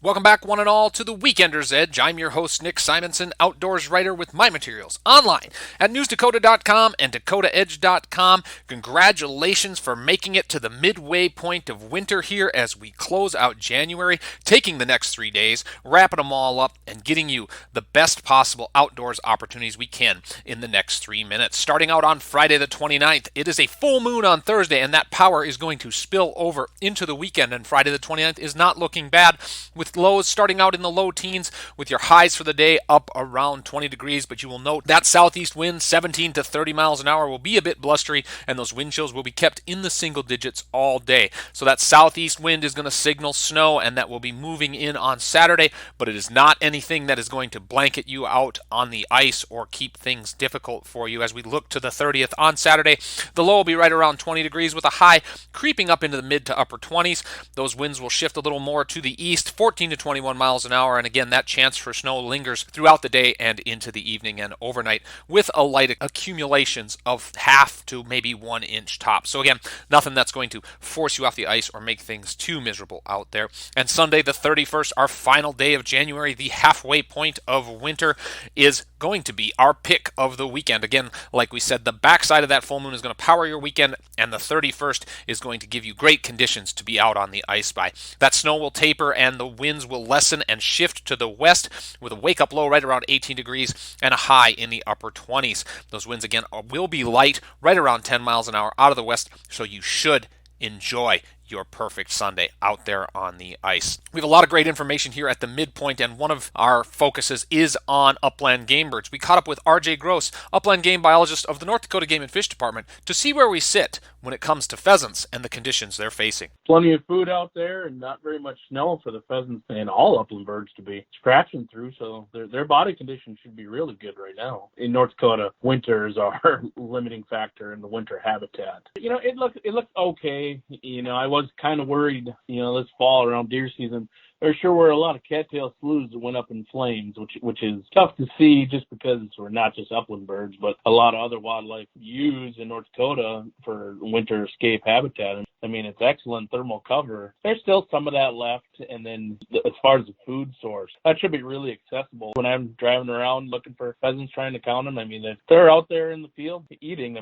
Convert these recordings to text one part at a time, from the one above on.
Welcome back, one and all, to the Weekender's Edge. I'm your host, Nick Simonson, outdoors writer with my materials online at newsdakota.com and dakotaedge.com. Congratulations for making it to the midway point of winter here as we close out January, taking the next 3 days, wrapping them all up, and getting you the best possible outdoors opportunities we can in the next 3 minutes. Starting out on Friday the 29th, it is a full moon on Thursday, and that power is going to spill over into the weekend, and Friday the 29th is not looking bad, with lows starting out in the low teens, with your highs for the day up around 20 degrees. But you will note that southeast wind, 17 to 30 miles an hour, will be a bit blustery, and those wind chills will be kept in the single digits all day. So that southeast wind is going to signal snow, and that will be moving in on Saturday, but it is not anything that is going to blanket you out on the ice or keep things difficult for you. As we look to the 30th on Saturday, the low will be right around 20 degrees, with a high creeping up into the mid to upper 20s. Those winds will shift a little more to the east, 14 to 21 miles an hour, and again, that chance for snow lingers throughout the day and into the evening and overnight, with a light accumulations of half to maybe 1 inch top. So again, nothing that's going to force you off the ice or make things too miserable out there. And Sunday the 31st, our final day of January, the halfway point of winter, is going to be our pick of the weekend. Again, like we said, the backside of that full moon is going to power your weekend, and the 31st is going to give you great conditions to be out on the ice by. That snow will taper and the winds will lessen and shift to the west, with a wake-up low right around 18 degrees and a high in the upper 20s. Those winds, again, will be light, right around 10 miles an hour out of the west, so you should enjoy your perfect Sunday out there on the ice. We have a lot of great information here at the midpoint, and one of our focuses is on upland game birds. We caught up with RJ Gross, upland game biologist of the North Dakota Game and Fish Department, to see where we sit when it comes to pheasants and the conditions they're facing. Plenty of food out there and not very much snow for the pheasants and all upland birds to be scratching through, so their body condition should be really good right now. In North Dakota, winters are limiting factor in the winter habitat. It looks okay. I was kind of worried, this fall around deer season. There sure were a lot of cattail sloughs that went up in flames, which is tough to see just because we're not just upland birds, but a lot of other wildlife used in North Dakota for winter escape habitat. It's excellent thermal cover. There's still some of that left. And then as far as the food source, that should be really accessible. When I'm driving around looking for pheasants, trying to count them, if they're out there in the field eating,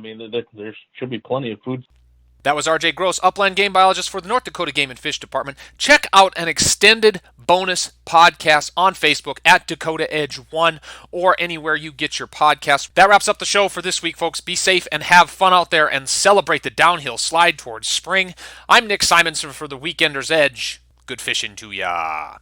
there should be plenty of food. That was RJ Gross, upland game biologist for the North Dakota Game and Fish Department. Check out an extended bonus podcast on Facebook at Dakota Edge 1 or anywhere you get your podcasts. That wraps up the show for this week, folks. Be safe and have fun out there and celebrate the downhill slide towards spring. I'm Nick Simonson for the Weekender's Edge. Good fishing to ya.